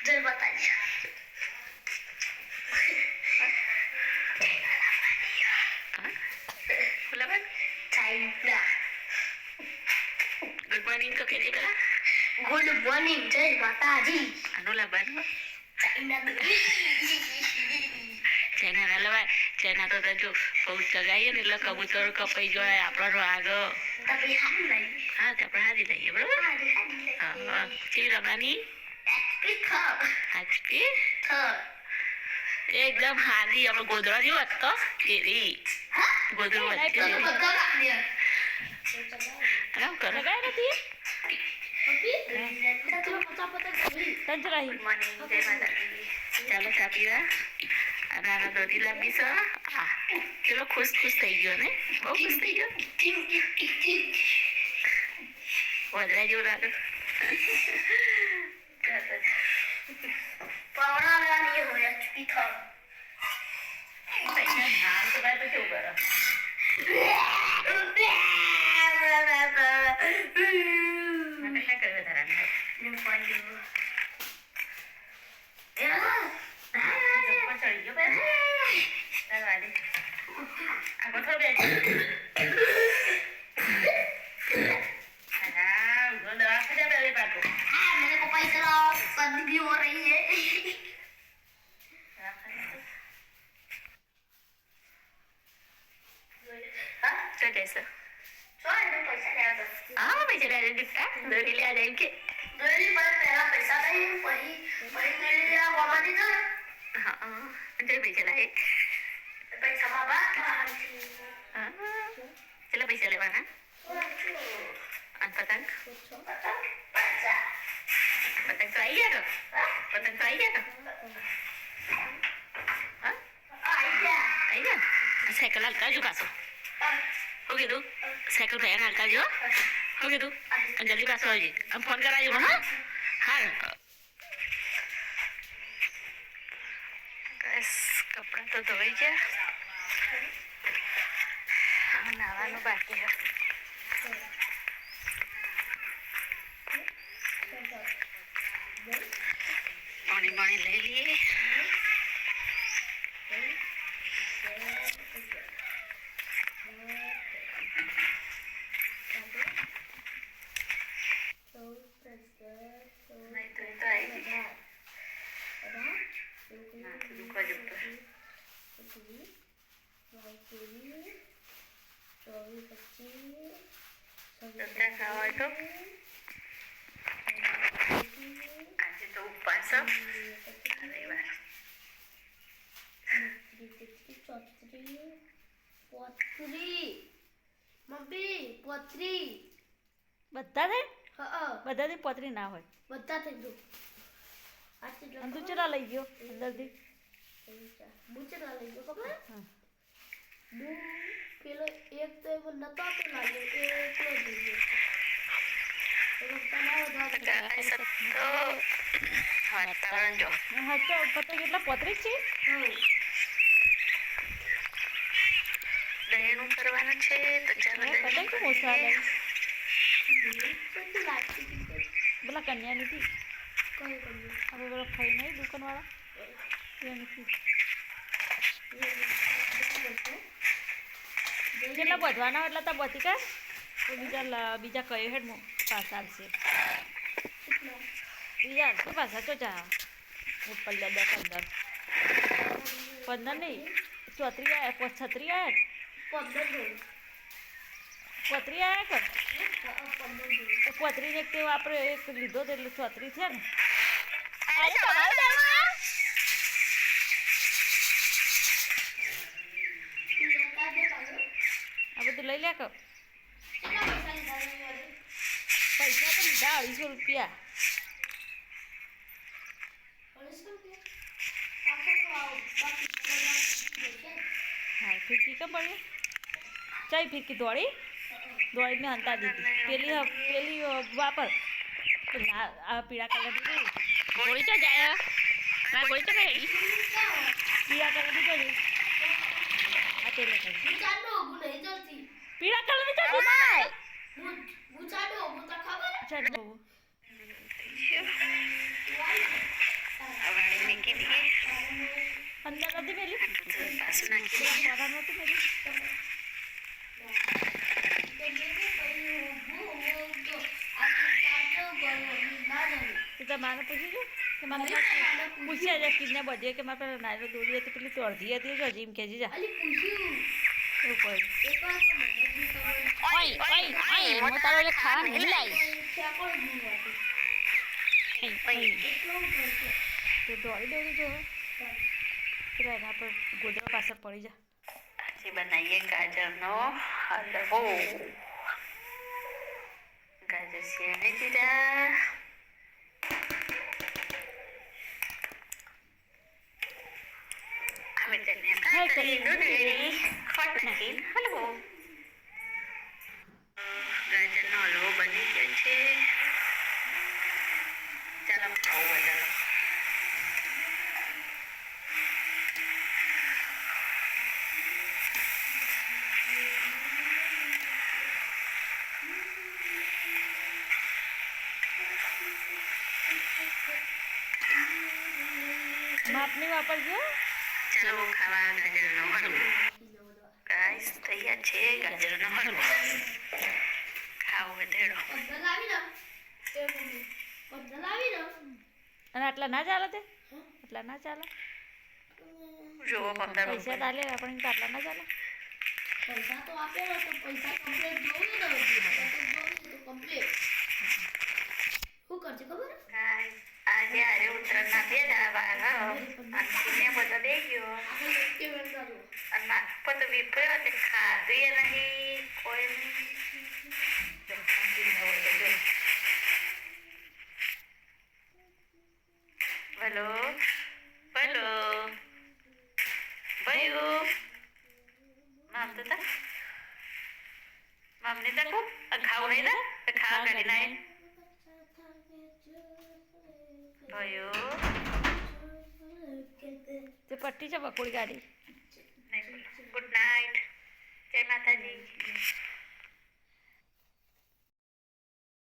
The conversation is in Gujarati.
જય માતાજી ગુડ મોર્નિંગ તો કે પેલા ગુડ મોર્નિંગ જય માતાજી અનુલા બન ચાઇના ચાઇના ના લવાય ચાઇના તો જો બહુ ચગાવીએ ને એટલે કબૂતર કપાઈ જાય આપણો આગળ હા તો આપણે હારી લઈએ બરોબર કેવી રમવાની આજથી એકદમ હારી આપણે ગોદડા જેવું વાત તો એરી ગોદડું વાત આરામ કરો નથી ચાલો ચા પીવા નાના દોરી લાંબી છે હા ચલો ખુશ થઈ ગયો ને બહુ ખુશ થઈ ગયો વધરા જેવું લાગે પાવડા લેવાની હોય પીઠા નામ તો ભાઈ તો કેવું કરો मेरे को पैसा लाओ सर्दी भी हो रही है कैसे पैसा ले दो हाँ पैसे ले दिखता दौड़ी ले आ जाएंगे दौड़ी पर मेरा पैसा नहीं वही वही मेरे लिए मामा दी ना हाँ जो पैसे लाए पैसा मामा चलो पैसा लेवाना पतंग पतंग तो आई गया तो पतंग तो आई गया तो आई गया साइकिल हल्का जो पासो हो गया तू साइकिल भैया हल्का जो हो गया तू जल्दी पासो जी हम फोन करा जो हाँ हाँ बस कपड़ा तो धोई जा नाવાનું બાકી છે પાણી લઈ લઈએ ખાવા તો આજે તો ઉપવાસ રવિવાર મમ્મી પોતરી બધા ને હા બધાથી પોતરી ના હોય બધા થઈ ગયો અને તું ચલા લઈ ગયો અંદરથી મુચરા લઈ ગયો ખબર હા હું પેલો એક તો એવો નતો આપે લાગ્યો એકલો થઈ ગયો વાતાવરણ જો હા તો પતંગ એટલા પોતરી છે દહીણું કરવાનું છે તો ચાલો પતંગ કેમ ઓછા લાગે પેલા કન્યા નથી કઈ કર્યું હવે પેલા ખાઈ નહીં દુકાનવાળા એ નથી જેટલા બધવાના હોય એટલા તો બધી કા બીજા કયો હેડ પાછા છે બીજા તો પાછા તો જા ઉપર લે 10 15 નહીં 34 આવ્યા 36 આવ્યા 35 આવ્યા કર 35 ને તે આપણે એક લીધો તો એટલે 34 છે ને આ બધું લઈ લે કર પૈસા તો લીધા 250 રૂપિયા હા ફિરકી કેમ પડી ચાઈ ફિરકી દોડીને હંતા દીધી પેલી વાપર આ પીળા કલરની ગોળી તો જાય ના ગોળી તો કઈ પીળા કલરની કરી આ તેલ પીળા કલરની તો દીધા ચાલો ચાલ બહુ અંદર નથી મેલી પાછું નાખી દઈએ. મોઢા નહોતી મેલી તો તાર માને પૂછી જો કે મને પૂછ્યા છે કિડને બધે કે મારે પેલા નાયરો દોરી હતી પેલી તો અડધી હતી જો હજી એમ કહેજી જા એવું કહ્યું ઓય ઓય ઓય હું તારો એટલે ખાવા નહીં લાવી તો દોડી દોડી જો પેલા એના પર ગોદડા પાછળ પડી જા આજે બનાવીએ ગાજરનો હલવો. ગાજર શેરવી દીધા. હવે તેને કાતરી દૂધની ખોટ નાખીને હલવો. ગાજરનો હલવો બની ગયો છે. ચાલો ખાવું વધારો. માપની વાપરજો ચાલો ખાવા ગાજરનો હલવો. ગાઈસ તૈયાર છે ગાજરનો હલવો. ખાવો વધારો. અને આટલા ના ચાલે તે આટલા ના ચાલે જુઓ પંદર પૈસા તાલે આપણે તો આટલા ના ચાલે પૈસા તો આપેલો તો પૈસા કમ્પ્લીટ જોયું ને કમ્પ્લીટ શું કરશે ખબર ગાઈસ આજે આરે ઉત્તરાયણના બે દાડા બહાર અને બધો દઈ ગયો અને માથા પર તો વિપર્યો એટલે ખાધું એ નહીં કોઈ ભલો ભલો ભયું મામ તો તા મામને તકો ખાવું નહીં તા ખાવા કરી નાય ભયું તે પટ્ટી છે બકોડી ગાડી ગુડ નાઇટ જય માતાજી